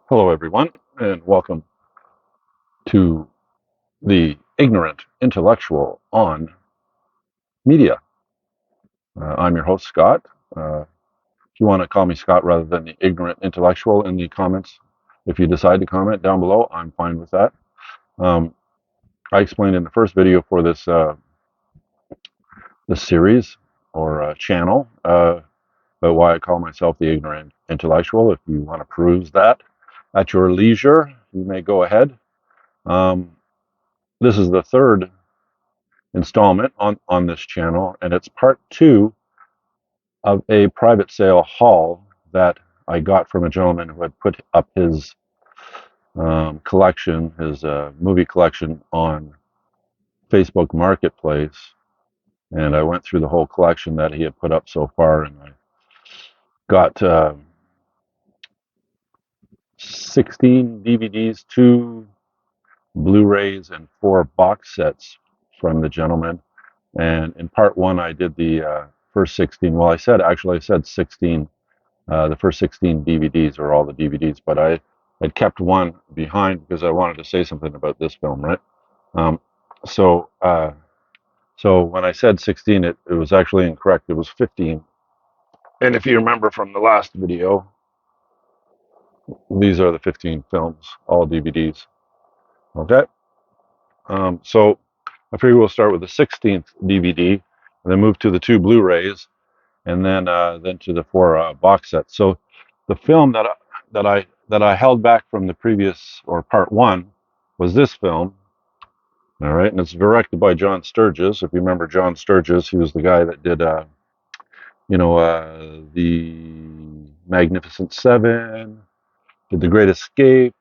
Hello, everyone, and welcome to the Ignorant Intellectual on Media. I'm your host, Scott. If you want to call me Scott rather than the Ignorant Intellectual in the comments, if you decide to comment down below, I'm fine with that. Um, I explained in the first video for this series or channel about why I call myself the Ignorant Intellectual. If you want to peruse that at your leisure, you may go ahead. Um, this is the third installment on this channel, and it's part two of a private sale haul that I got from a gentleman who had put up his collection, his movie collection, on Facebook Marketplace. And I went through the whole collection that he had put up so far, and I got 16 DVDs, 2 Blu-rays, and 4 box sets from the gentleman. And in part one, I did the first 16. Well, I said 16. The first 16 DVDs are all the DVDs, but I had kept one behind because I wanted to say something about this film, right? Um, so, uh, so when I said 16, it was actually incorrect. It was 15. And if you remember from the last video, these are the 15 films, all DVDs. Okay. So I figure we'll start with the 16th DVD, and then move to the 2 Blu-rays, and then to the 4 box sets. So the film that I held back from the previous or part one was this film. All right, and it's directed by John Sturges. If you remember John Sturges, he was the guy that did the Magnificent Seven, did The Great Escape,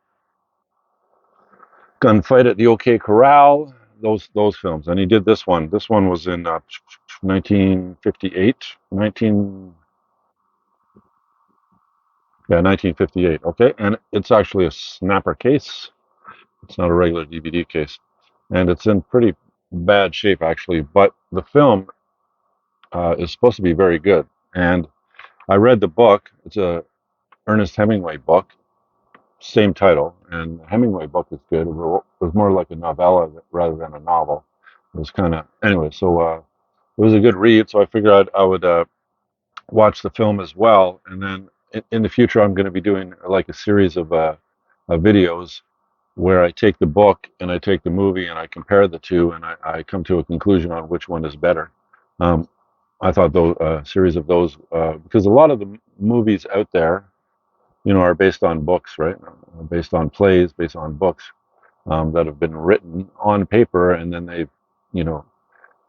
Gunfight at the OK Corral, those films, and he did this one. This one was in 1958, 1958. Okay, and it's actually a snapper case. It's not a regular DVD case, and it's in pretty bad shape actually. But the film is supposed to be very good. And I read the book. It's a Ernest Hemingway book, same title, and the Hemingway book is good. It was more like a novella rather than a novel. It was kind of anyway. So it was a good read. So I figured I would watch the film as well, and then in the future I'm going to be doing like a series of videos where I take the book and I take the movie and I compare the two, and I come to a conclusion on which one is better. Um, I thought those series of those because a lot of the movies out there, are based on books, right? Based on plays, based on books that have been written on paper, and then they've, you know,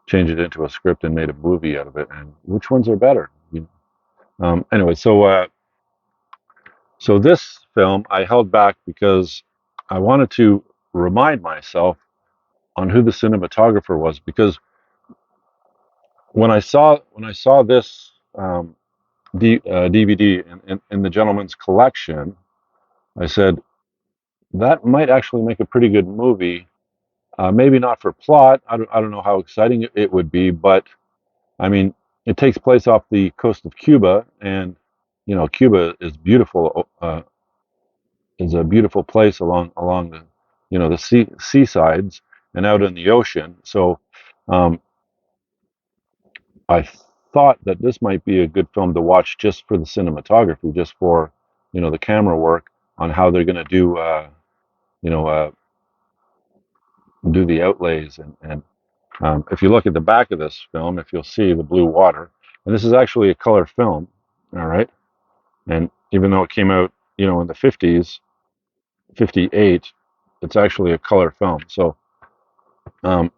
changed it into a script and made a movie out of it. And which ones are better? Anyway, so this film I held back because I wanted to remind myself on who the cinematographer was, because when I saw this DVD in the gentleman's collection, I said that might actually make a pretty good movie. Maybe not for plot. I don't know how exciting it would be, but I mean, it takes place off the coast of Cuba, and Cuba is beautiful. Is a beautiful place along the the seasides and out in the ocean. So um, I thought that this might be a good film to watch just for the cinematography, just for the camera work on how they're going to you know uh, do the outlays, and if you look at the back of this film, if you'll see the blue water, and this is actually a color film, all right. And even though it came out in the 50s, 58, it's actually a color film. Um,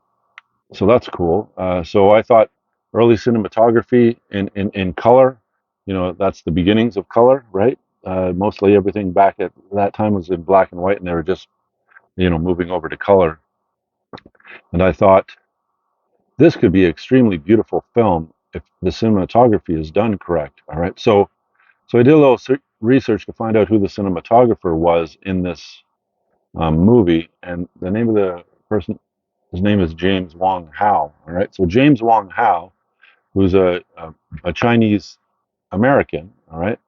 so that's cool. So I thought early cinematography in color, that's the beginnings of color, right? Mostly everything back at that time was in black and white, and they were just, moving over to color. And I thought this could be an extremely beautiful film if the cinematography is done correct. All right. So I did a little research to find out who the cinematographer was in this movie, and the name of the person, his name is James Wong Howe. All right. So James Wong Howe, who's a Chinese American. All right.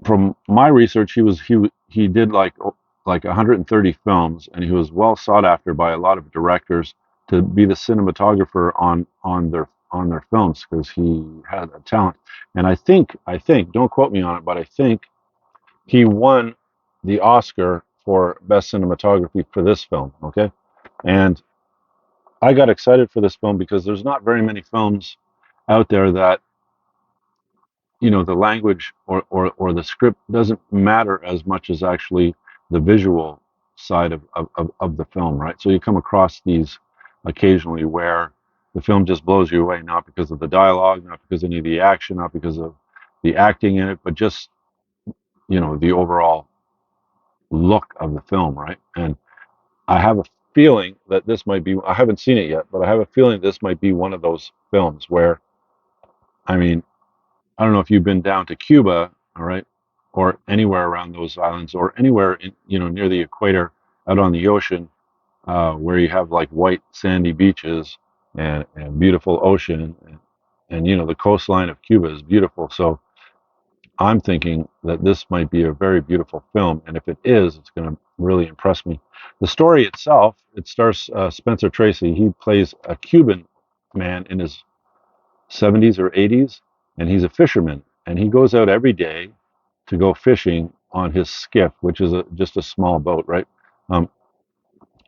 from my research, he did like 130 films, and he was well sought after by a lot of directors to be the cinematographer on their films because he had a talent. And I think don't quote me on it, but I think he won the Oscar for best cinematography for this film. Okay, and I got excited for this film because there's not very many films out there that the language or the script doesn't matter as much as actually the visual side of the film, right? So you come across these occasionally where the film just blows you away, not because of the dialogue, not because of any of the action, not because of the acting in it, but just the overall look of the film, right? And I have a feeling that this might be, I haven't seen it yet, but I have a feeling this might be one of those films where, I mean, I don't know if you've been down to Cuba, all right, or anywhere around those islands, or anywhere near the equator, out on the ocean, where you have like white sandy beaches and beautiful ocean, and the coastline of Cuba is beautiful. So I'm thinking that this might be a very beautiful film, and if it is, it's going to really impress me. The story itself, it stars Spencer Tracy. He plays a Cuban man in his 70s or 80s, and he's a fisherman, and he goes out every day to go fishing on his skiff, which is just a small boat, right? Um,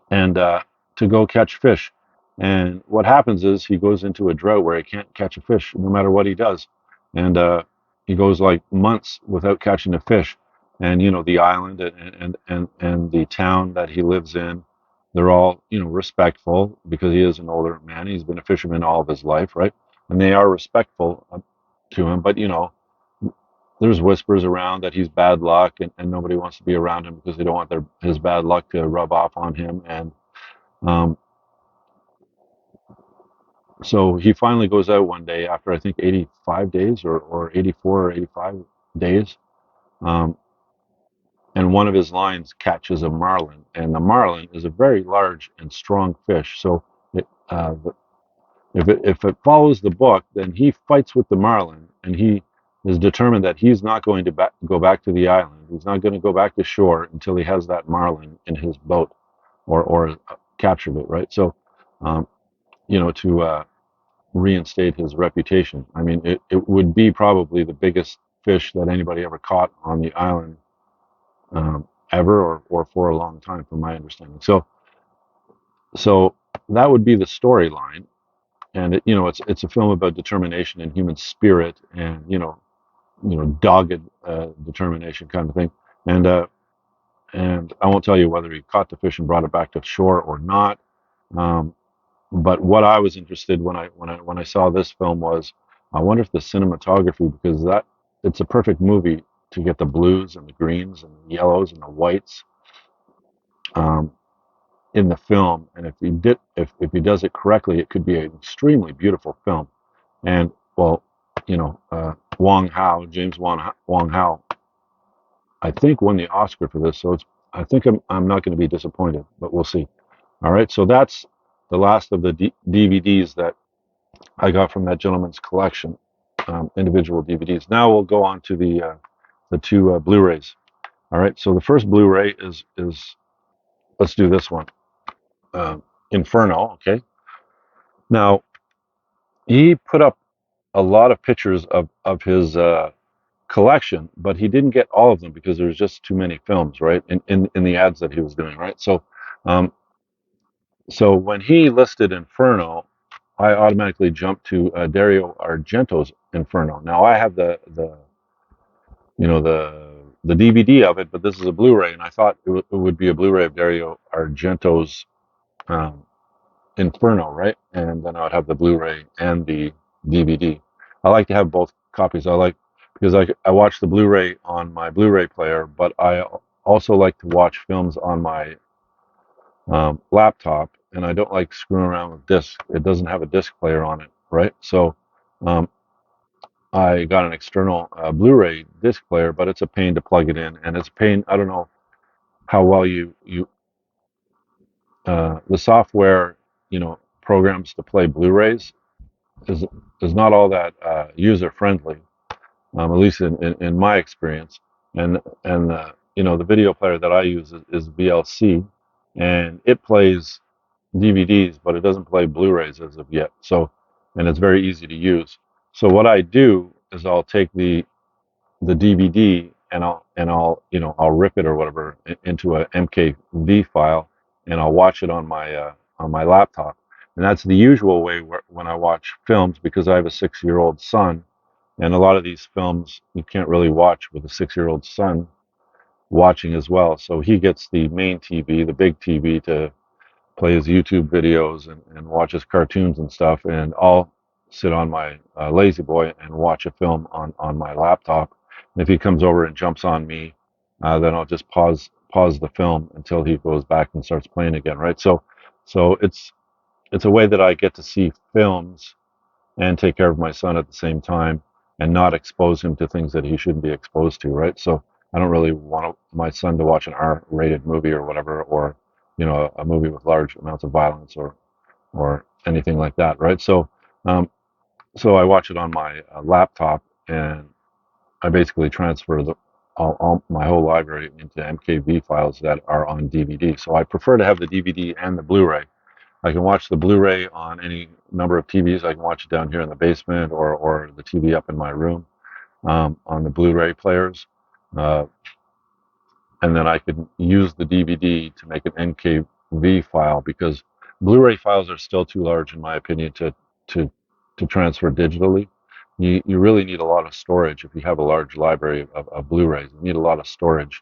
and to go catch fish. And what happens is he goes into a drought where he can't catch a fish no matter what he does, and he goes like months without catching a fish. And the island and the town that he lives in, they're all respectful because he is an older man. He's been a fisherman all of his life, right? And they are respectful to him. But there's whispers around that he's bad luck, and nobody wants to be around him because they don't want his bad luck to rub off on him. And um, so he finally goes out one day after I think 85 days or 84 or 85 days. Um, and one of his lines catches a marlin. And the marlin is a very large and strong fish. So it, if it follows the book, then he fights with the marlin, and he is determined that he's not going to go back to the island. He's not going to go back to shore until he has that marlin in his boat, or captured it, right? So, um, to reinstate his reputation. I mean, it would be probably the biggest fish that anybody ever caught on the island, ever, or for a long time, from my understanding. So that would be the storyline, and it's a film about determination and human spirit, and dogged determination kind of thing. And I won't tell you whether he caught the fish and brought it back to shore or not. Um, but what I was interested when I saw this film was, I wonder if the cinematography, because that it's a perfect movie to get the blues and the greens and the yellows and the whites, um, in the film, and if he does it correctly, it could be an extremely beautiful film. And well, James Wong Howe, I think won the Oscar for this, so I think I'm not going to be disappointed, but we'll see. All right, so that's the last of the DVDs that I got from that gentleman's collection, individual DVDs. Now we'll go on to the two Blu-rays. All right, so the first Blu-ray is let's do this one, Inferno. Okay, now he put up a lot of pictures of his collection, but he didn't get all of them because there's just too many films, right? In the ads that he was doing, right? Um, so when he listed Inferno, I automatically jumped to Dario Argento's Inferno. Now I have the DVD of it, but this is a Blu-ray, and I thought it would be a Blu-ray of Dario Argento's um, Inferno, right? And then I would have the Blu-ray and the DVD. I like to have both copies. Because I watch the Blu-ray on my Blu-ray player, but I also like to watch films on my laptop, and I don't like screwing around with discs. It doesn't have a disc player on it, right? So um, I got an external Blu-ray disc player, but it's a pain to plug it in, and it's a pain. I don't know how well you the software programs to play Blu-rays is is not all that user friendly, at least in my experience. and the video player that I use is VLC, and it plays DVDs, but it doesn't play Blu-rays as of yet. So, and it's very easy to use. So what I do is I'll take the DVD and I'll rip it or whatever into a MKV file, and I'll watch it on my laptop. And that's the usual way when I watch films, because I have a 6-year-old son, and a lot of these films you can't really watch with a 6-year-old son watching as well. So he gets the main TV, the big TV, to play his YouTube videos and watch his cartoons and stuff, and I'll sit on my lazy boy and watch a film on my laptop. And if he comes over and jumps on me, then I'll just pause the film until he goes back and starts playing again, right? So it's a way that I get to see films and take care of my son at the same time, and not expose him to things that he shouldn't be exposed to, right? So I don't really want my son to watch an R-rated movie or whatever, or a movie with large amounts of violence or anything like that, right? Um, so I watch it on my laptop, and I basically transfer all my whole library into MKV files that are on DVD. So I prefer to have the DVD and the Blu-ray. I can watch the Blu-ray on any number of TVs. I can watch it down here in the basement, or the TV up in my room, on the Blu-ray players. Uh, and then I could use the DVD to make an NKV file, because Blu-ray files are still too large, in my opinion, to to transfer digitally. You really need a lot of storage if you have a large library of Blu-rays. You need a lot of storage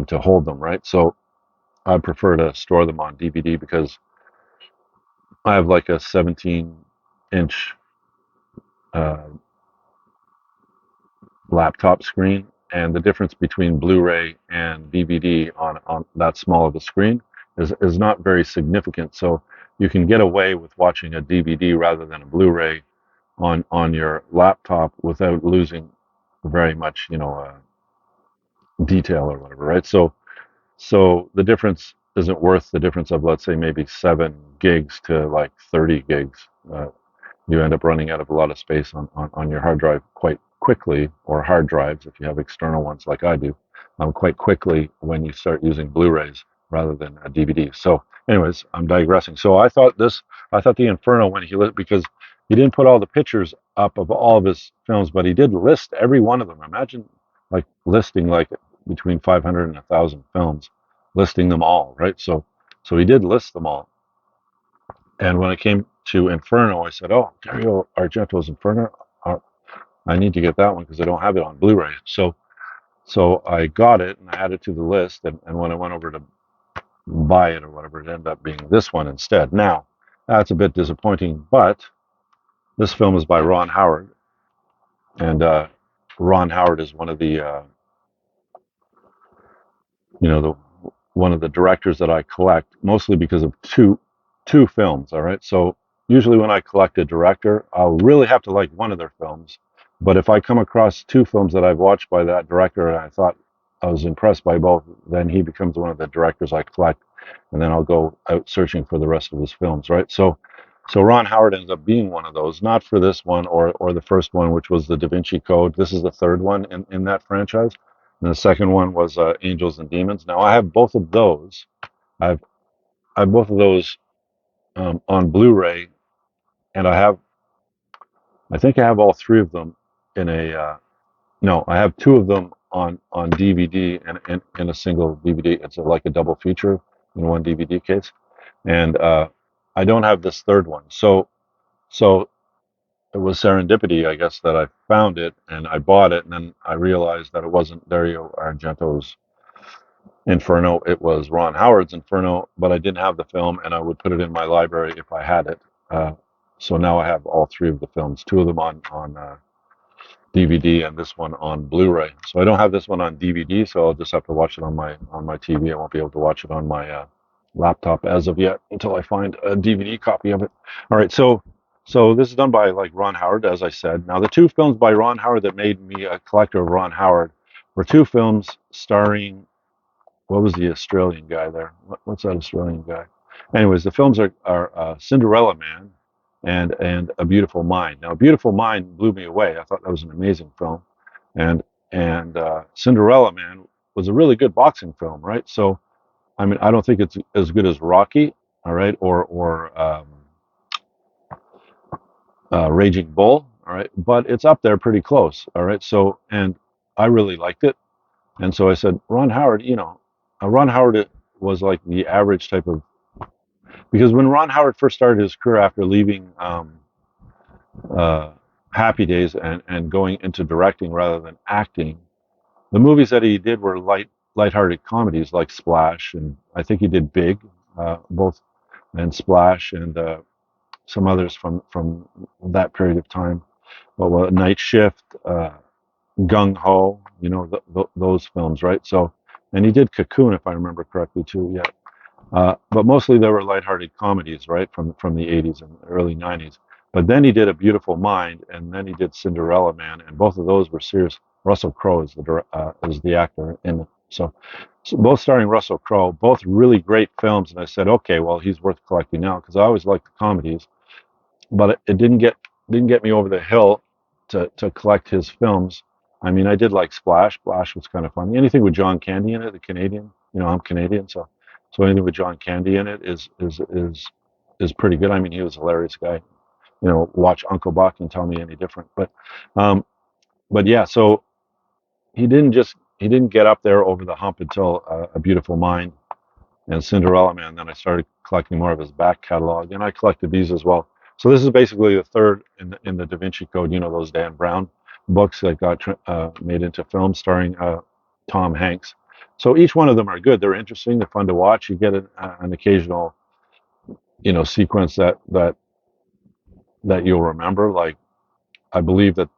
to hold them, right? So I prefer to store them on DVD, because I have like a 17-inch uh, laptop screen, and the difference between Blu-ray and DVD on that small of a screen is not very significant. So you can get away with watching a DVD rather than a Blu-ray on your laptop without losing very much, detail or whatever, right? So the difference isn't worth the difference of, let's say, maybe 7 gigs to like 30 gigs. You end up running out of a lot of space on your hard drive quite quickly, or hard drives if you have external ones like I do, quite quickly when you start using Blu-rays rather than a DVD. So, anyways, I'm digressing. So I thought the Inferno, when because he didn't put all the pictures up of all of his films, but he did list every one of them. Imagine like listing like between 500 and 1,000 films, listing them all, right? So he did list them all. And when it came to Inferno, I said, "Oh, Dario Argento's Inferno. Uh, I need to get that one because I don't have it on Blu-ray." So I got it and I added it to the list. And when I went over to buy it or whatever, it ended up being this one instead. Now, that's a bit disappointing, but this film is by Ron Howard, and Ron Howard is one of the the one of the directors that I collect, mostly because of two films. All right, so usually when I collect a director, I'll really have to like one of their films. But if I come across two films that I've watched by that director and I thought I was impressed by both, then he becomes one of the directors I collect, and then I'll go out searching for the rest of his films. Right, so Ron Howard ends up being one of those, not for this one or the first one, which was the Da Vinci Code. This is the third one in that franchise. And the second one was Angels and Demons. Now I have both of those. I've I have both of those on Blu-ray, and I think I have all three of them in a no, I have two of them on DVD and in a single DVD. It's like a double feature in one DVD case, and I don't have this third one. So it was serendipity, I guess, that I found it and I bought it, and then I realized that it wasn't Dario Argento's Inferno. It was Ron Howard's Inferno, but I didn't have the film, and I would put it in my library if I had it. Uh, so now I have all three of the films, two of them on DVD, and this one on Blu-ray. So I don't have this one on DVD, so I'll just have to watch it on my TV. I won't be able to watch it on my laptop as of yet until I find a DVD copy of it. All right, so this is done by like Ron Howard, as I said. Now the two films by Ron Howard that made me a collector of Ron Howard were two films starring, what was the Australian guy there? What's that Australian guy? Anyways, the films are Cinderella Man and A Beautiful Mind. Now, A Beautiful Mind blew me away. I thought that was an amazing film, and and Cinderella Man was a really good boxing film, right? So I mean, I don't think it's as good as Rocky, all right, or Raging Bull, all right, but it's up there pretty close, all right. So and I really liked it, and so I said, Ron Howard, Ron Howard was like the average type of, because when Ron Howard first started his career after leaving uh, Happy Days and going into directing rather than acting, the movies that he did were lighthearted comedies like Splash, and I think he did Big, both, and Splash, and some others from that period of time. Well, Night Shift, Gung Ho, those films, right? So, and he did Cocoon, if I remember correctly, too. Yeah, but mostly they were lighthearted comedies, right, from the 80s and early 90s. But then he did A Beautiful Mind, and then he did Cinderella Man, and both of those were serious. Russell Crowe is the actor in it. So both starring Russell Crowe, both really great films. And I said, okay, well, he's worth collecting now because I always liked the comedies, but it didn't get me over the hill to collect his films. I mean, I did like Splash. Splash was kind of funny. Anything with John Candy in it, the Canadian. I'm Canadian, so anything with John Candy in it is pretty good. I mean, he was a hilarious guy. Watch Uncle Buck and tell me any different. Um, but yeah, so he didn't get up there over the hump until A Beautiful Mind and Cinderella Man. Then I started collecting more of his back catalog, and I collected these as well. So this is basically the third in the Da Vinci Code. Those Dan Brown books that got made into films starring Tom Hanks. So each one of them are good. They're interesting. They're fun to watch. You get an occasional sequence that you'll remember. Like I believe that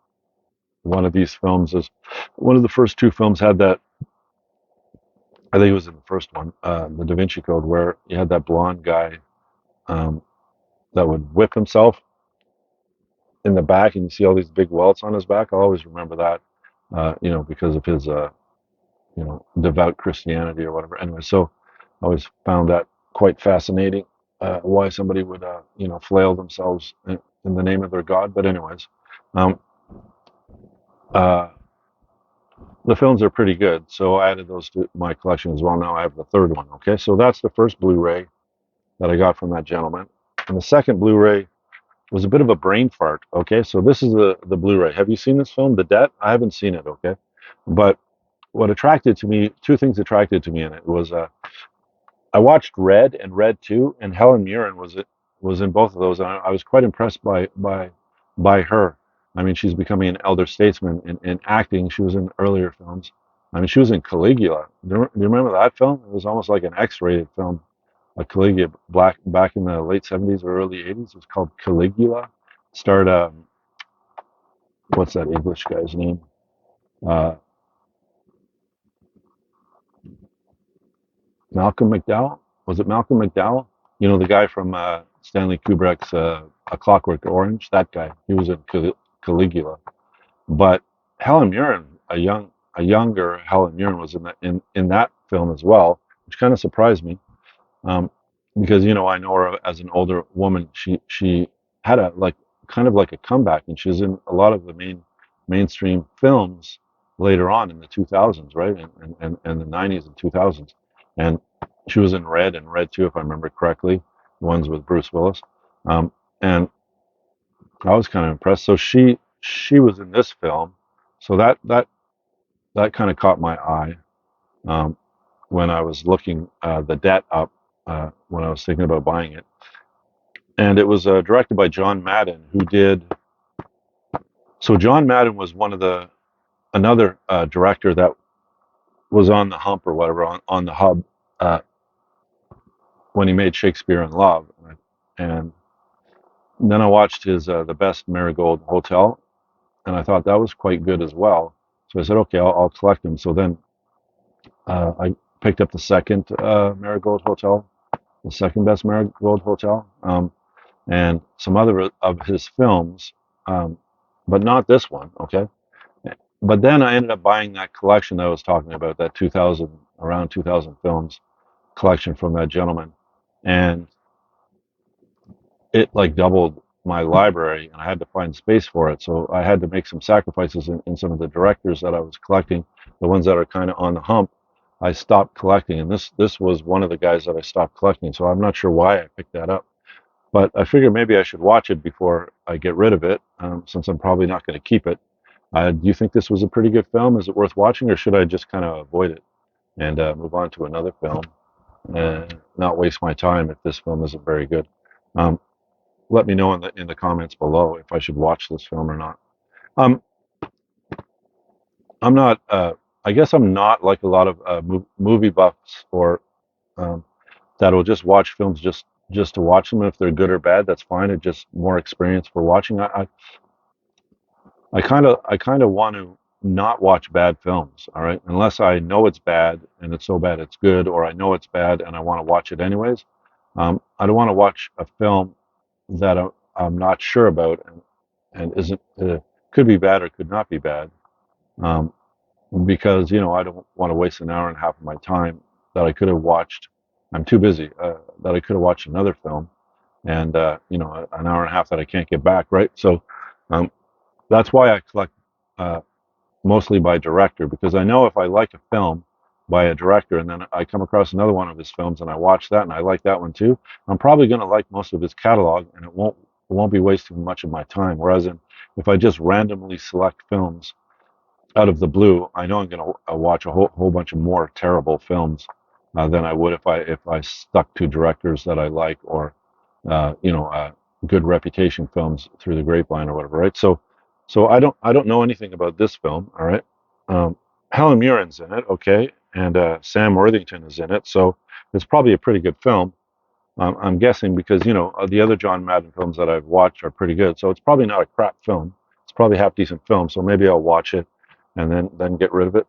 one of these films is one of the first two films had that. I think it was in the first one, the Da Vinci Code, where you had that blonde guy um, that would whip himself in the back, and you see all these big welts on his back. I'll always remember that, because of his, devout Christianity or whatever. Anyway, so I always found that quite fascinating, why somebody would, flail themselves in the name of their God. But anyways, um, uh, the films are pretty good, so I added those to my collection as well. Now I have the third one. Okay, so that's the first Blu-ray that I got from that gentleman, and the second Blu-ray was a bit of a brain fart. Okay, so this is the Blu-ray. Have you seen this film, The Debt? I haven't seen it. Okay, but what attracted to me, two things attracted to me in it was I watched Red and Red Two, and Helen Mirren was in both of those, and I was quite impressed by her. I mean, she's becoming an elder statesman in acting. She was in earlier films. I mean, she was in Caligula. Do you remember that film? It was almost like an X-rated film. A Caligula back in the late 70s or early 80s. It was called Caligula. Starred what's that English guy's name? Uh, Malcolm McDowell. Was it Malcolm McDowell? The guy from Stanley Kubrick's A Clockwork Orange. That guy. He was in Caligula. But Helen Mirren, a younger Helen Mirren, was in that film as well, which kind of surprised me. um, because I know her as an older woman. She had a like kind of like a comeback, and she was in a lot of the mainstream films later on in the 2000s, right, and the 90s and 2000s, and she was in Red and Red Two, if I remember correctly, the ones with Bruce Willis, and I was kind of impressed. So she was in this film, so that kind of caught my eye. Um, when I was looking the debt up when I was thinking about buying it. And it was directed by John Madden, who did. So John Madden was another director that was on the hump or whatever on the hub uh, when he made Shakespeare in Love, and then I watched his The Best Marigold Hotel, and I thought that was quite good as well. So I said, okay, I'll collect them. So then I picked up the second Marigold Hotel, the second best Marigold Hotel, and some other of his films, um, but not this one. Okay, but then I ended up buying that collection that I was talking about, that 2000 around 2000 films collection from that gentleman, and it like doubled my library, and I had to find space for it. So I had to make some sacrifices in some of the directors that I was collecting, the ones that are kind of on the hump. I stopped collecting, and this was one of the guys that I stopped collecting. So I'm not sure why I picked that up, but I figured maybe I should watch it before I get rid of it, since I'm probably not going to keep it. Do you think this was a pretty good film? Is it worth watching, or should I just kind of avoid it and move on to another film and not waste my time if this film isn't very good? Um, Let me know in the comments below if I should watch this film or not. Um, I'm not. I guess I'm not like a lot of movie buffs or um, that'll just watch films just to watch them. If they're good or bad, that's fine. It's just more experience for watching. I kind of want to not watch bad films. All right, unless I know it's bad and it's so bad it's good, or I know it's bad and I want to watch it anyways. I don't want to watch a film that I'm not sure about and isn't could be bad or could not be bad, um, because I don't want to waste an hour and a half of my time that I could have watched. I'm too busy, that I could have watched another film, and an hour and a half that I can't get back. Right, so um, that's why I collect uh, mostly by director, because I know if I like a film by a director and then I come across another one of his films and I watch that and I like that one too, I'm probably going to like most of his catalog, and it won't be wasting much of my time. Whereas if I just randomly select films out of the blue, I know I'm going to watch a whole bunch of more terrible films than I would if I stuck to directors that I like, or uh, you know uh, good reputation films through the grapevine or whatever. Right. So I don't know anything about this film. All right. Um, Helen Mirren's in it, okay, and Sam Worthington is in it, so it's probably a pretty good film. I'm guessing because the other John Madden films that I've watched are pretty good, so it's probably not a crap film. It's probably a half decent film, so maybe I'll watch it and then get rid of it.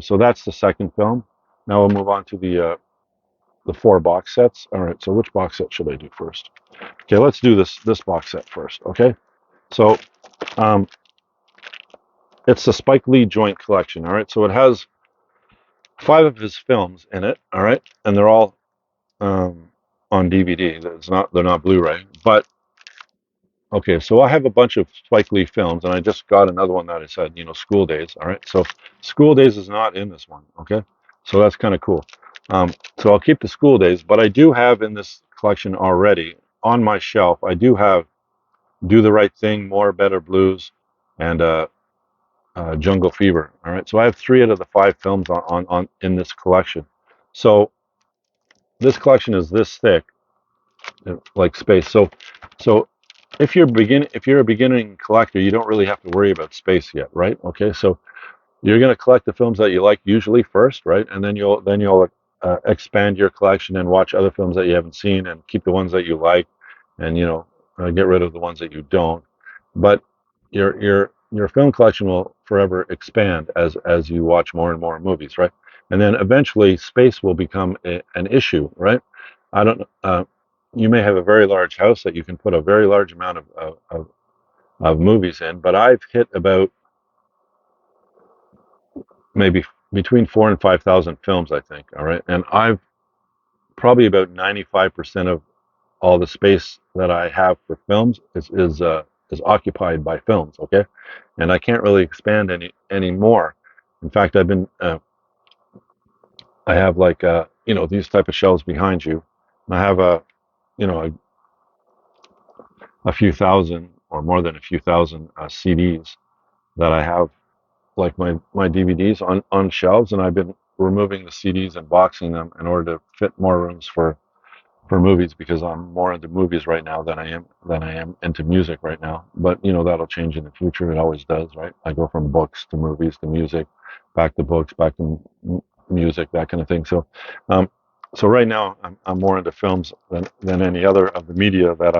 So that's the second film. Now we'll move on to the four box sets. All right, so which box set should I do first? Okay, let's do this box set first. Okay, so um, it's the Spike Lee joint collection. All right, so it has five of his films in it. All right, and they're all um, on DVD. They're not Blu-ray, but okay, so I have a bunch of Spike Lee films, and I just got another one that I said, School Days. All right, so School Days is not in this one. Okay, so that's kind of cool. So I'll keep the School Days, but I do have in this collection already on my shelf. I do have Do the Right Thing, More, Better, Blues, and Jungle Fever. All right, so I have three out of the five films on in this collection. So this collection is this thick, like space. So if you're a beginning collector, you don't really have to worry about space yet, right? Okay, so you're going to collect the films that you like usually first, right? And then you'll expand your collection and watch other films that you haven't seen and keep the ones that you like, and get rid of the ones that you don't. But your film collection will forever expand as you watch more and more movies, right? And then eventually space will become an issue, right? I don't. You may have a very large house that you can put a very large amount of movies in, but I've hit about maybe between 4 and 5 thousand films, I think. All right, and I've probably about 95% of all the space that I have for films is occupied by films. Okay, and I can't really expand any more. In fact, I have like these type of shelves behind you, and I have you know a few thousand or more than a few thousand CDs that I have, like my DVDs on shelves, and I've been removing the CDs and boxing them in order to fit more rooms for movies, because I'm more into movies right now than I am into music right now. But that'll change in the future. It always does, right? I go from books to movies to music, back to books, back to music, that kind of thing. So right now I'm more into films than any other of the media that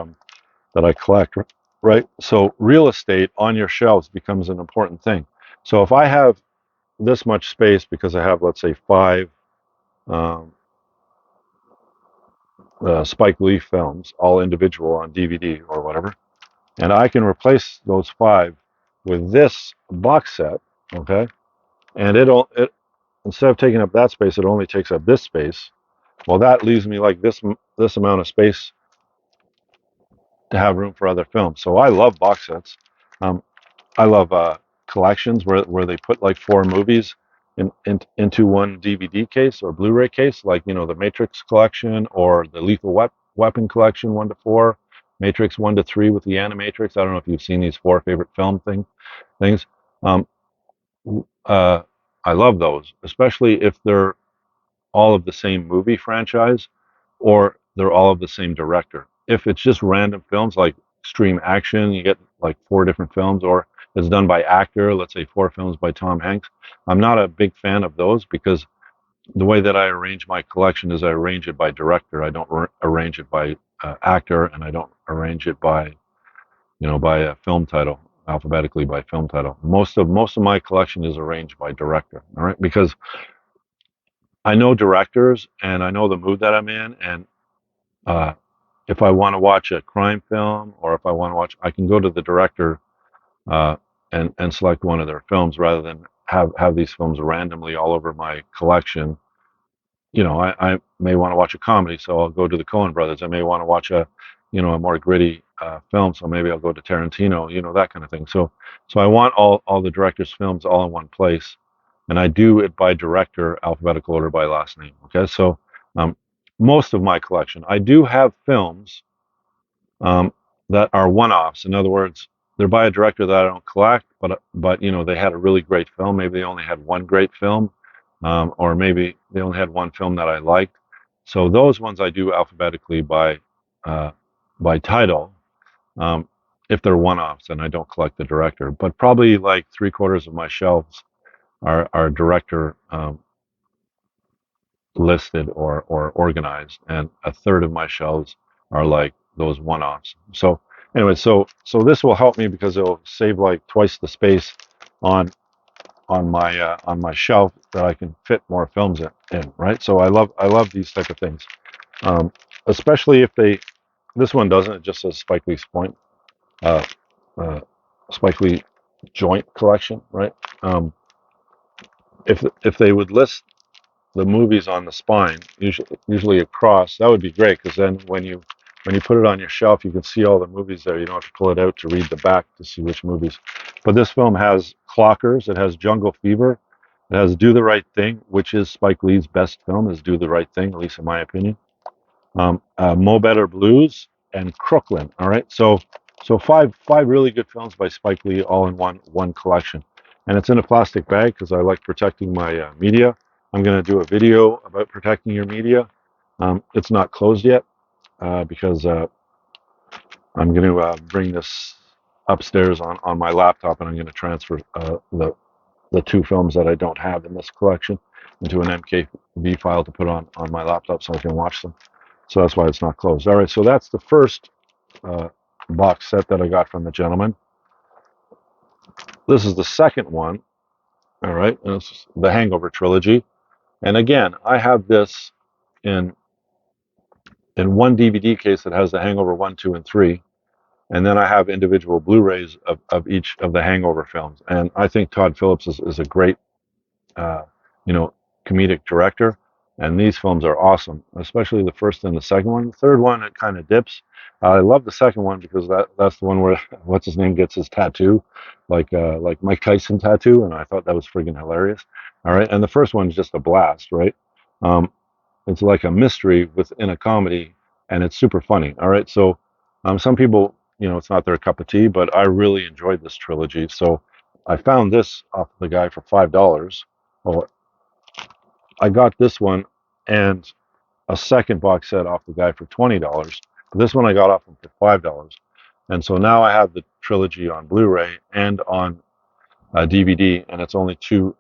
I collect, right? So real estate on your shelves becomes an important thing. So if I have this much space because I have, let's say, five um, Spike Lee films, all individual on DVD or whatever, and I can replace those five with this box set, okay? And it instead of taking up that space, it only takes up this space. Well, that leaves me like this amount of space to have room for other films. So I love box sets. Um, I love collections where they put like four movies into one DVD case or Blu-ray case, like the Matrix collection or the Weapon collection 1 to 4, Matrix 1 to 3 with the Animatrix. I don't know if you've seen these four favorite film things. Um, uh, I love those, especially if they're all of the same movie franchise or they're all of the same director. If it's just random films like Extreme Action, you get like four different films, or it's done by actor, let's say four films by Tom Hanks. I'm not a big fan of those because the way that I arrange my collection is I arrange it by director. I don't arrange it by actor, and I don't arrange it by by a film title, alphabetically by film title. Most of my collection is arranged by director. All right, because I know directors and I know the mood that I'm in, and uh, if I want to watch a crime film or if I want to watch, I can go to the director uh, and select one of their films rather than have these films randomly all over my collection. I may want to watch a comedy, so I'll go to the Coen brothers. I may want to watch a more gritty film, so maybe I'll go to Tarantino, that kind of thing. So I want all the directors' films all in one place, and I do it by director, alphabetical order by last name. Okay, so um, most of my collection, I do have films um, that are one-offs. In other words, they're by a director that I don't collect, but they had a really great film. Maybe they only had one great film, or maybe they only had one film that I liked. So those ones I do alphabetically uh, by title, um, if they're one-offs and I don't collect the director. But probably like three-quarters of my shelves are director listed or organized, and a third of my shelves are like those one-offs. So anyway, so this will help me because it'll save like twice the space on on my shelf that I can fit more films in, right? So I love these type of things, um, especially if they. This one doesn't. It just says Spike Lee's point, uh, uh, Spike Lee joint collection, right? If they would list the movies on the spine, usually across, that would be great because then when you put it on your shelf, you can see all the movies there. You don't have to pull it out to read the back to see which movies. But this film has Clockers, it has Jungle Fever, it has Do the Right Thing, which is Spike Lee's best film, is Do the Right Thing, at least in my opinion. Mo Better Blues, and Crooklyn. All right, so five really good films by Spike Lee, all in one collection, and it's in a plastic bag because I like protecting my media. I'm going to do a video about protecting your media. It's not closed yet because I'm going to bring this upstairs on my laptop, and I'm going to transfer the two films that I don't have in this collection into an MKV file to put on my laptop so I can watch them. So that's why it's not closed. All right, so that's the first uh, box set that I got from the gentleman. This is the second one. All right, and it's the Hangover trilogy. And again, I have this in in one DVD case that has the Hangover 1, 2, and 3. And then I have individual Blu-rays of each of the Hangover films. And I think Todd Phillips is a great uh, you know, comedic director. And these films are awesome, especially the first and the second one. The third one, it kind of dips. I love the second one because that's the one where what's his name gets his tattoo, like Mike Tyson tattoo, and I thought that was friggin' hilarious. All right, and the first one's just a blast, right? Um, it's like a mystery within a comedy, and it's super funny. All right, so some people, it's not their cup of tea, but I really enjoyed this trilogy. So I found this off the guy for $5. Well, I got this one and a second box set off the guy for $20. This one I got off him for $5. And so now I have the trilogy on Blu-ray and on DVD, and it's only two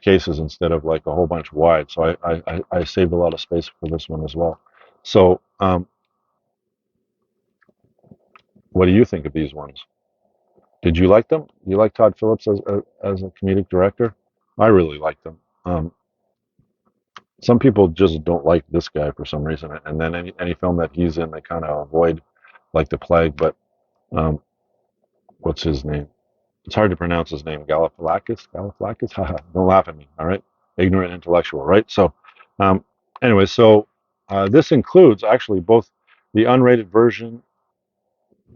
cases instead of like a whole bunch wide. So I saved a lot of space for this one as well. So what do you think of these ones? Did you like them? You like Todd Phillips as a comedic director? I really like them. Some people just don't like this guy for some reason, and then any film that he's in, they kind of avoid like the plague. But um, what's his name? It's hard to pronounce his name. Galifianakis. Haha, don't laugh at me. All right, ignorant intellectual. Right. So, um, anyway, so this includes actually both the unrated version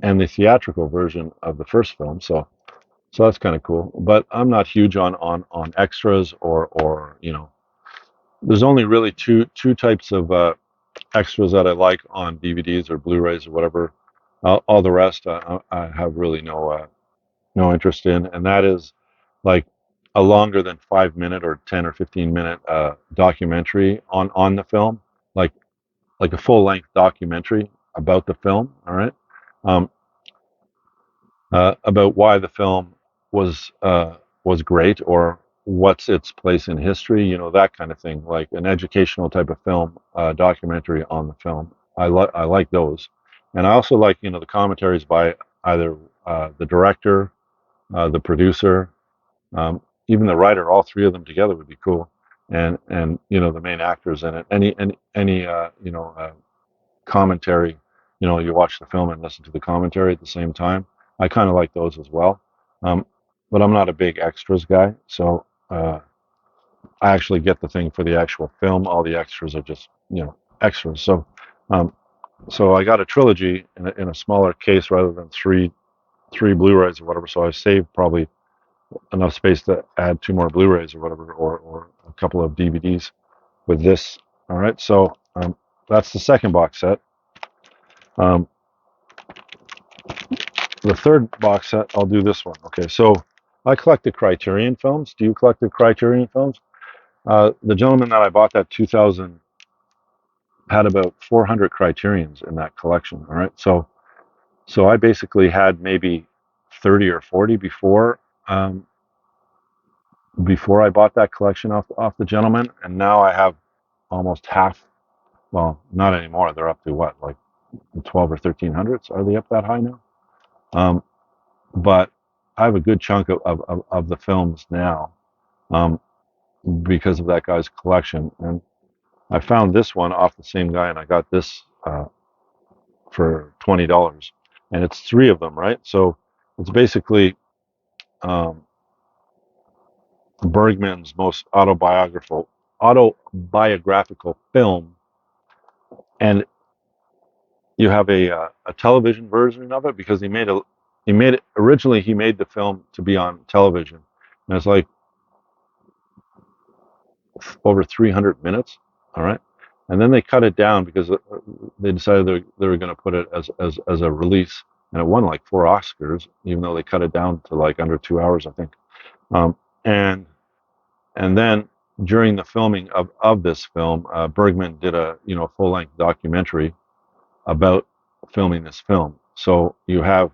and the theatrical version of the first film. So that's kind of cool. But I'm not huge on extras or there's only really two types of extras that I like on DVDs or Blu-rays or whatever. All the rest I have really no interest in, and that is like a longer than 5 minute or 10 or 15 minute documentary on the film, like like a full length documentary about the film. All right, um, about why the film was great or what's its place in history, that kind of thing, like an educational type of film, documentary on the film. I like those, and I also like the commentaries by either the director, the producer, um, even the writer. All three of them together would be cool, and the main actors in it. Any commentary. You watch the film and listen to the commentary at the same time. I kind of like those as well. Um, but I'm not a big extras guy, so I actually get the thing for the actual film. All the extras are just extras. Um, so I got a trilogy in a smaller case rather than three Blu-rays or whatever. So I saved probably enough space to add two more Blu-rays or whatever, or a couple of DVDs with this. All right, so that's the second box set. Um, the third box set, I'll do this one. Okay, so I collected Criterion films. Do you collect the Criterion films? The gentleman that I bought that 2000 had about 400 Criterions in that collection. All right, so I basically had maybe 30 or 40 before I bought that collection off the gentleman, and now I have almost half. Well, not anymore. They're up to what, like 12 or 1300s? Are they up that high now? Um, but I have a good chunk of the films now, um, because of that guy's collection. And I found this one off the same guy, and I got this for $20, and it's three of them, right? So it's basically um, Bergman's most autobiographical film, and you have a television version of it because he made the film to be on television, and it's like over 300 minutes. All right, and then they cut it down because they decided they were going to put it as a release, and it won like four Oscars, even though they cut it down to like under 2 hours, I think. Um, and and then during the filming of this film, Bergman did a full length documentary about filming this film. So you have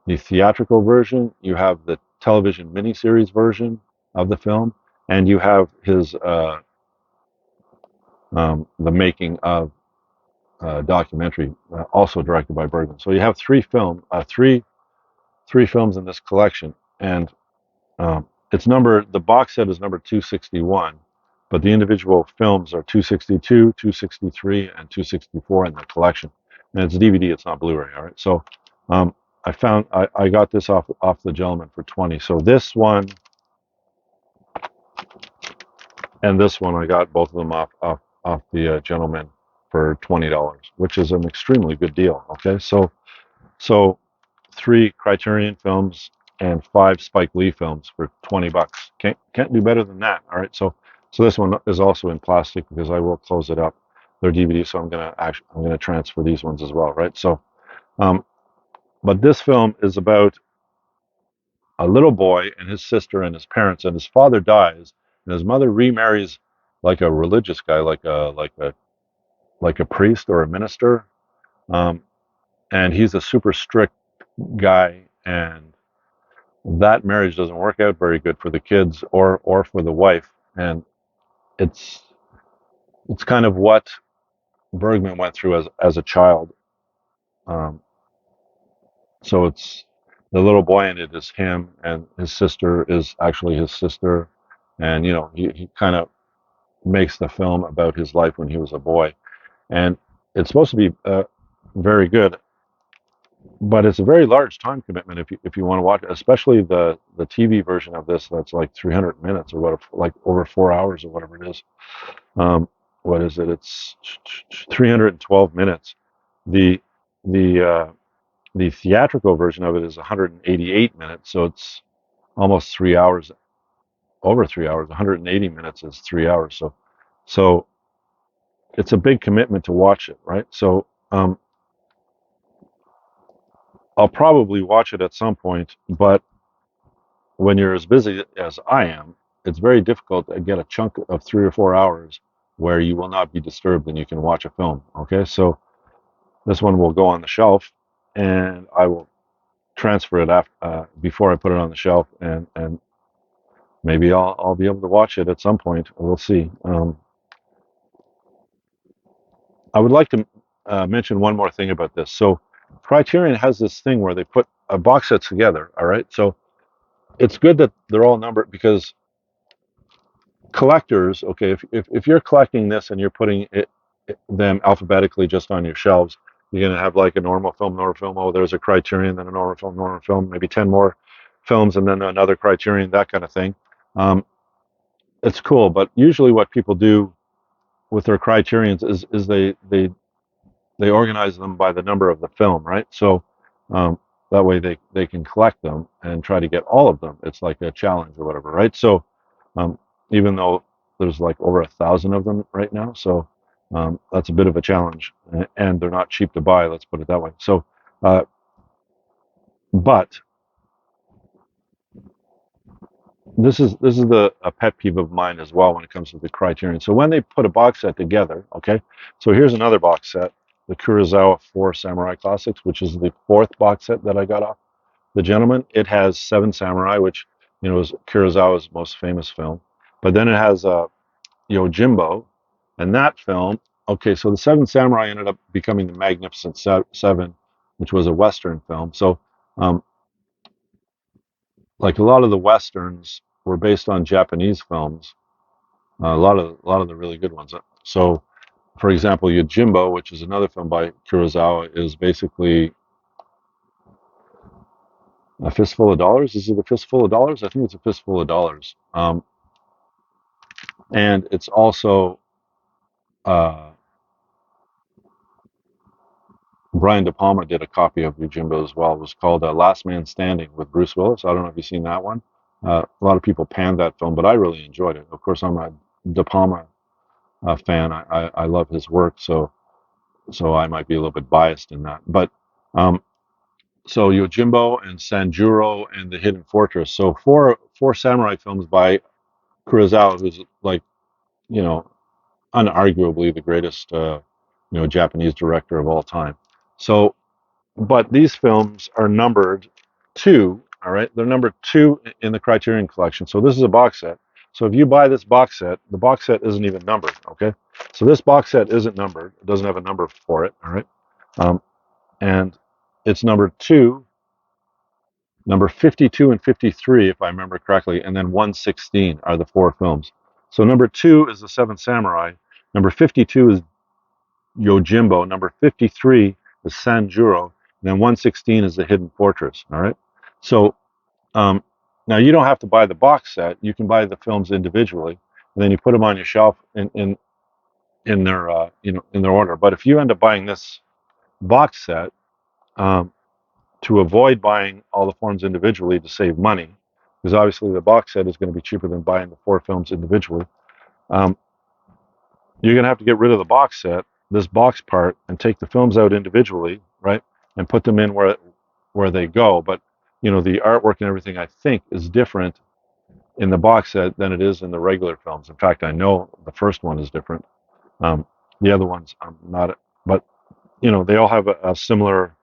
the theatrical version, you have the television miniseries version of the film, and you have his the making of documentary, also directed by Bergman. So you have three films in this collection, and the box set is number 261, but the individual films are 262, 263, and 264 in the collection. And it's DVD, it's not Blu-ray. All right, so um, I got this off the gentleman for 20. So this one and this one I got both of them off the gentleman for $20, which is an extremely good deal. Okay, so three Criterion films and five Spike Lee films for $20. Can't do better than that. All right, so this one is also in plastic because I will close it up. They're DVD, so I'm gonna transfer these ones as well. Right, so um, but this film is about a little boy and his sister and his parents, and his father dies, and his mother remarries like a religious guy, like a priest or a minister, um, and he's a super strict guy, and that marriage doesn't work out very good for the kids or for the wife, and it's it's kind of what Bergman went through as a child. Um, so it's the little boy in it is him, and his sister is actually his sister, and he kind of makes the film about his life when he was a boy, and it's supposed to be very good, but it's a very large time commitment if you want to watch it, especially the TV version of this that's like 300 minutes or whatever, like over 4 hours or whatever it is. Um, what is it? It's 312 minutes. The the The theatrical version of it is 188 minutes, so it's almost 3 hours, over 3 hours. 180 minutes is 3 hours, so it's a big commitment to watch it, right? So I'll probably watch it at some point, but when you're as busy as I am, it's very difficult to get a chunk of 3 or 4 hours where you will not be disturbed and you can watch a film. Okay, so this one will go on the shelf, and I will transfer it after, before I put it on the shelf, and maybe I'll be able to watch it at some point. We'll see. I would like to mention one more thing about this. So Criterion has this thing where they put box sets together. All right, so it's good that they're all numbered because collectors, okay, if you're collecting this and you're putting them alphabetically just on your shelves, you're going to have like a normal film. Oh, there's a Criterion, then a normal film, maybe 10 more films, and then another Criterion, that kind of thing. Um, it's cool, but usually what people do with their Criterions is they organize them by the number of the film, right? So um, that way they can collect them and try to get all of them. It's like a challenge or whatever, right? So um, even though there's like over 1,000 of them right now, so that's a bit of a challenge, and they're not cheap to buy. Let's put it that way. So, uh, but this is the a pet peeve of mine as well when it comes to the Criterion. So when they put a box set together, okay. So here's another box set, the Kurosawa Four Samurai Classics, which is the fourth box set that I got off the gentleman. It has Seven Samurai, which is Kurosawa's most famous film. But then it has Yojimbo, and that film. Okay, so the Seven Samurai ended up becoming the Magnificent Seven, which was a Western film. So um, like a lot of the westerns were based on Japanese films. A lot of the really good ones. So, for example, Yojimbo, which is another film by Kurosawa, is basically a fistful of dollars. Is it a fistful of dollars? I think it's a fistful of dollars. And it's also uh, Brian De Palma did a copy of Yojimbo as well. It was called Last Man Standing with Bruce Willis. I don't know if you've seen that one. A lot of people panned that film, but I really enjoyed it. Of course, I'm a De Palma fan. I love his work, so I might be a little bit biased in that. But um, so Yojimbo and Sanjuro and The Hidden Fortress. So four samurai films by Kurosawa, who's like you know unarguably the greatest Japanese director of all time. So, but these films are numbered two. All right, they're numbered two in the Criterion Collection. So this is a box set. So if you buy this box set, the box set isn't even numbered. Okay, so this box set isn't numbered. It doesn't have a number for it. All right, um, and it's numbered two, number 52 and 53, if I remember correctly, and then 116 are the four films. So number two is the Seventh Samurai. Number 52 is Yojimbo. Number 53 is Sanjuro. And then 116 is the Hidden Fortress. All right. So um, now you don't have to buy the box set. You can buy the films individually, and then you put them on your shelf in their in their order. But if you end up buying this box set, um, to avoid buying all the films individually to save money, because obviously the box set is going to be cheaper than buying the four films individually. Um, you're going to have to get rid of the box set, this box part, and take the films out individually, right, and put them in where they go. But the artwork and everything, I think, is different in the box set than it is in the regular films. In fact, I know the first one is different. Um, the other ones I'm not, but they all have a similar,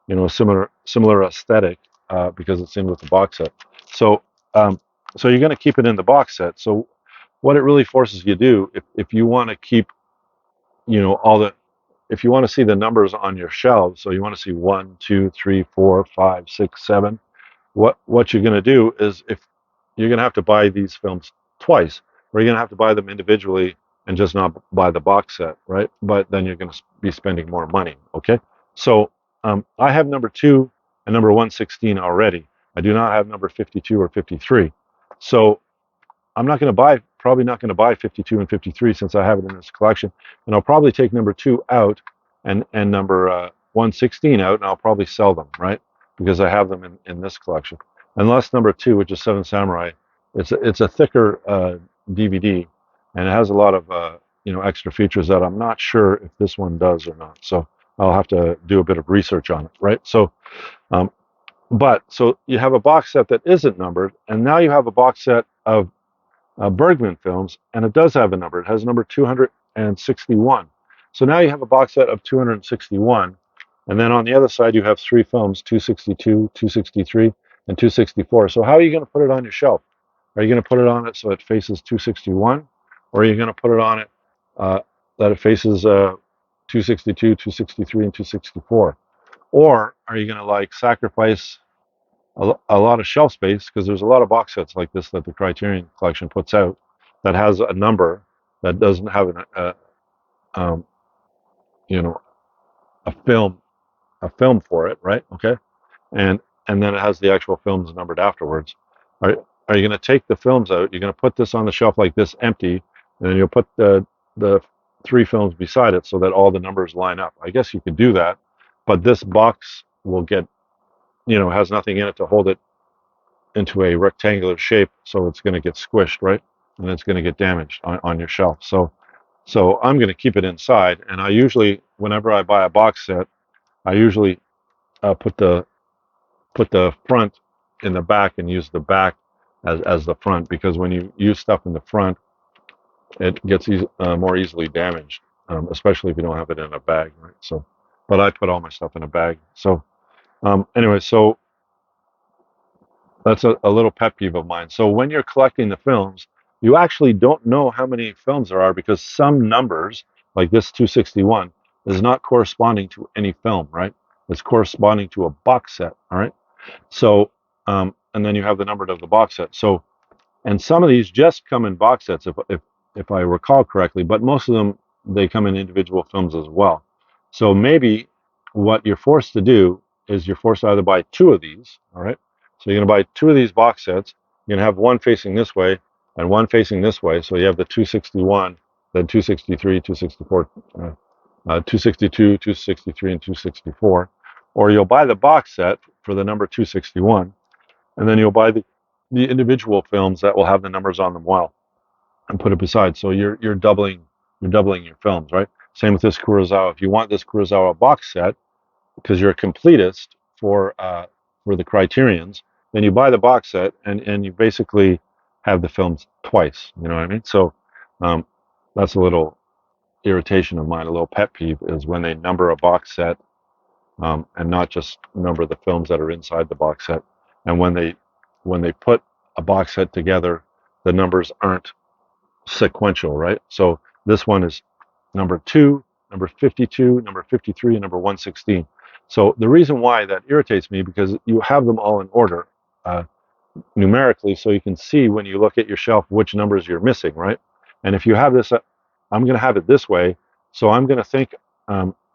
similar aesthetic because it's in with the box set. So, um, so you're going to keep it in the box set. So, what it really forces you to do, if you want to keep, all the, if you want to see the numbers on your shelves, so you want to see 1, 2, 3, 4, 5, 6, 7. What you're going to do is if you're going to have to buy these films twice, or you're going to have to buy them individually and just not buy the box set, right? But then you're going to be spending more money. Okay, so I have number two and number 116 already. I do not have number 52 or 53. So I'm not going to probably not going to buy 52 and 53 since I have it in this collection, and I'll probably take number two out and number 116 out, and I'll probably sell them, right? Because I have them in this collection. Unless number two, which is Seven Samurai, it's a thicker DVD, and it has a lot of extra features that I'm not sure if this one does or not. So I'll have to do a bit of research on it, right? So, um, but so you have a box set that isn't numbered, and now you have a box set of Bergman films, and it does have a number. It has number 261. So now you have a box set of 261, and then on the other side you have three films, 262, 263, and 264. So how are you going to put it on your shelf? Are you going to put it on it so it faces 261, or are you going to put it on it uh, that it faces 262, 263, and 264? Or are you going to like sacrifice a lot of shelf space because there's a lot of box sets like this that the Criterion Collection puts out that has a number that doesn't have um, you know a film for it, right? Okay, and then it has the actual films numbered afterwards. Are are you going to take the films out? You're going to put this on the shelf like this, empty, and then you'll put the three films beside it so that all the numbers line up. I guess you could do that, but this box will get has nothing in it to hold it into a rectangular shape, so it's going to get squished, right? And it's going to get damaged on your shelf. So I'm going to keep it inside. And I usually, whenever I buy a box set, I usually put the front in the back and use the back as the front, because when you use stuff in the front, it gets more easily damaged, especially if you don't have it in a bag, right? So, but I put all my stuff in a bag. So anyway, so that's a little pet peeve of mine. So when you're collecting the films, you actually don't know how many films there are because some numbers, like this 261, is not corresponding to any film, right? It's corresponding to a box set, all right? So, and then you have the number of the box set. So and some of these just come in box sets, if I recall correctly, but most of them they come in individual films as well. So maybe what you're forced to do is you're forced to either buy two of these, all right? So you're going to buy two of these box sets. You're going to have one facing this way and one facing this way. So you have the 261, then 263, 264, 262, 263, and 264. Or you'll buy the box set for the number 261, and then you'll buy the individual films that will have the numbers on them well and put it beside. So you're doubling your films, right? Same with this Kurosawa. If you want this Kurosawa box set because you're a completist for the Criterions, then you buy the box set and you basically have the films twice. You know what I mean? So um, that's a little irritation of mine, a little pet peeve is when they number a box set and not just number the films that are inside the box set. And when they put a box set together, the numbers aren't sequential, right? So this one is number 2, number 52, number 53, and number 116. So the reason why that irritates me because you have them all in order. Numerically, so you can see when you look at your shelf which numbers you're missing, right? And if you have this, I'm going to have it this way, so I'm going to think,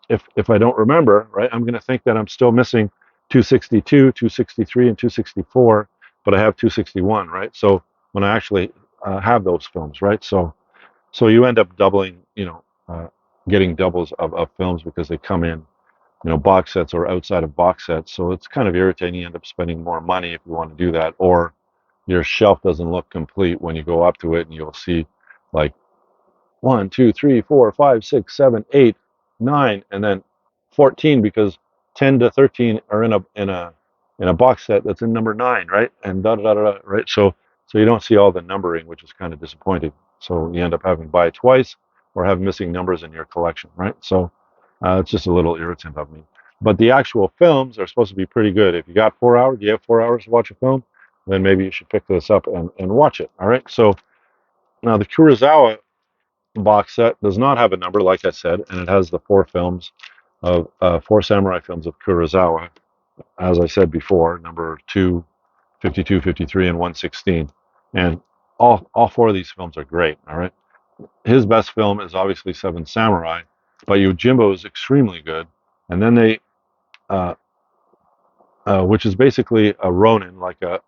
if I don't remember, right, I'm going to think that I'm still missing 262, 263, and 264, but I have 261, right? So when I actually have those films, right? So you end up doubling, getting doubles of films because they come in box sets or outside of box sets. So it's kind of irritating. You end up spending more money if you want to do that, or your shelf doesn't look complete when you go up to it and you'll see like 1, 2, 3, 4, 5, 6, 7, 8, 9, and then 14 because 10 to 13 are in a box set that's in number 9, right? And da da da da, right? So you don't see all the numbering, which is kind of disappointing. So you end up having to buy it twice or have missing numbers in your collection, right? So it's just a little irritant of me. But the actual films are supposed to be pretty good. If you got 4 hours, you have 4 hours to watch a film, then maybe you should pick this up and watch it. All right. So now the Kurosawa box set does not have a number, like I said, and it has the four samurai films of Kurosawa, as I said before, number 2, 52, 53, and 116. And all four of these films are great. All right. His best film is obviously Seven Samurai, but Yojimbo is extremely good. And then uh, which is basically a Ronin, like a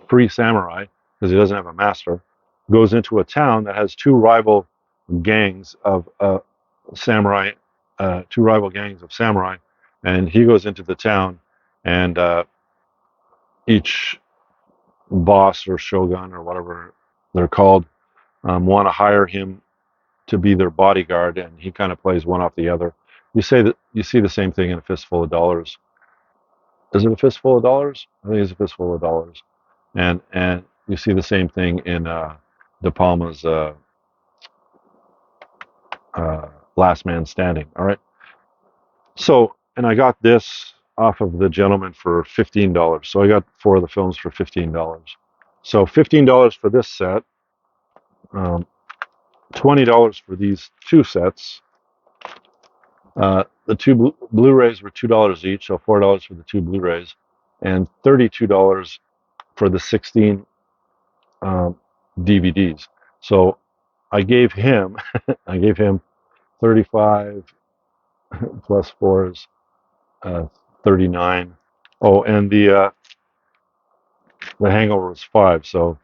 free samurai, because he doesn't have a master, goes into a town that has two rival gangs of samurai two rival gangs of samurai, and he goes into the town, and each boss or shogun or whatever they're called want to hire him to be their bodyguard, and he kind of plays one off the other. You see the same thing in A Fistful of Dollars. Is it A Fistful of Dollars? I think it's A Fistful of Dollars, and you see the same thing in De Palma's uh, Last Man Standing. All right. So, and I got this off of the gentleman for $15. So I got four of the films for $15. So $15 for this set, um, $20 for these two sets. The two Blu-rays were $2 each, so $4 for the two Blu-rays, and $32 for the 16 um, DVDs. So I gave him, I gave him 35 plus four is 39. Oh, and the Hangover was 5. So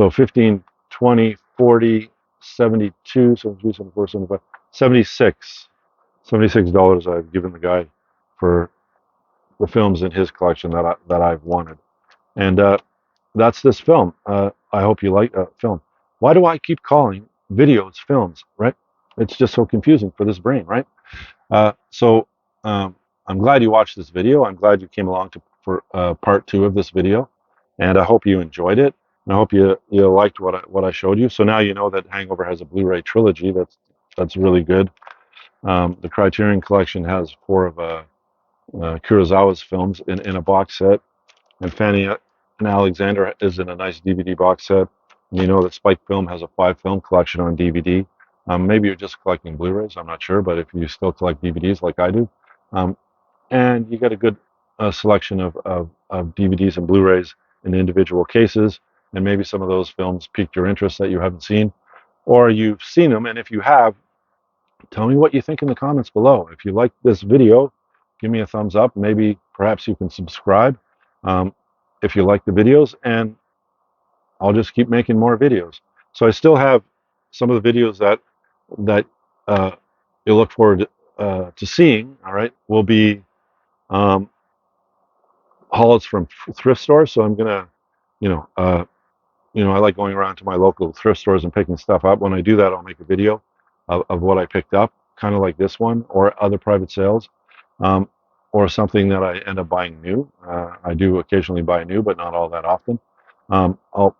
15, 20, 40, 72, 73, 74, 75, 76. $76 I've given the guy for the films in his collection that I've wanted. And that's this film. I hope you like film. Why do I keep calling videos films, right? It's just so confusing for this brain, right? So I'm glad you watched this video. I'm glad you came along for part 2 of this video, and I hope you enjoyed it. And I hope you liked what I showed you. So now you know that Hangover has a Blu-ray trilogy. That's really good. The Criterion Collection has 4 of Kurosawa's films in a box set, and Fanny and Alexander is in a nice DVD box set. And you know that Spike Film has a 5-film collection on DVD. Maybe you're just collecting Blu-rays, I'm not sure, but if you still collect DVDs like I do, um, and you get a good selection of DVDs and Blu-rays in individual cases, and maybe some of those films piqued your interest that you haven't seen, or you've seen them, and if you have, tell me what you think in the comments below. If you like this video, give me a thumbs up. Maybe perhaps you can subscribe um, if you like the videos, and I'll just keep making more videos. So I still have some of the videos that uh, you'll look forward to seeing. All right, will be um, hauls from thrift stores. So I'm gonna, you know, I like going around to my local thrift stores and picking stuff up. When I do that, I'll make a video of what I picked up, kind of like this one, or other private sales, um, or something that I end up buying new. I do occasionally buy new, but not all that often. I'll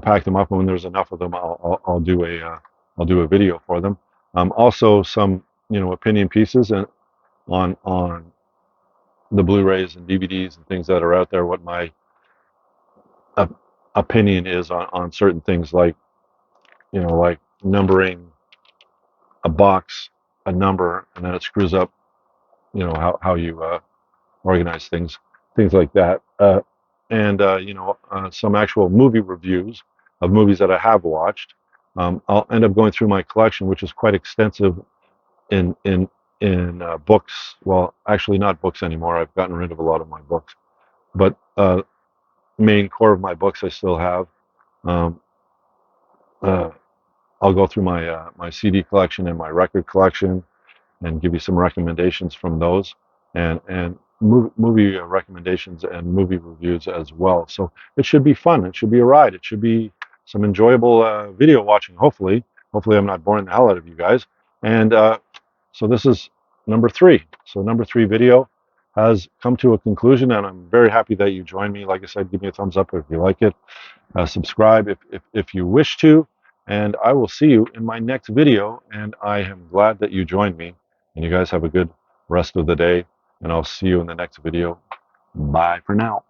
pack them up, and when there's enough of them, I'll do a video for them. Also, some opinion pieces and on the Blu-rays and DVDs and things that are out there. What my uh, opinion is on certain things, like like numbering a box, a number, and then it screws up, how you organize things like that. And some actual movie reviews of movies that I have watched. I'll end up going through my collection, which is quite extensive in books. Well, actually, not books anymore. I've gotten rid of a lot of my books, but main core of my books I still have. Um, uh, I'll go through my CD collection and my record collection, and give you some recommendations from those, and movie recommendations and movie reviews as well. So it should be fun. It should be a ride. It should be some enjoyable video watching. Hopefully, I'm not boring the hell out of you guys. And so this is number 3. So number 3 video has come to a conclusion, and I'm very happy that you joined me. Like I said, give me a thumbs up if you like it. Subscribe if you wish to, and I will see you in my next video. And I am glad that you joined me, and you guys have a good rest of the day, and I'll see you in the next video. Bye for now.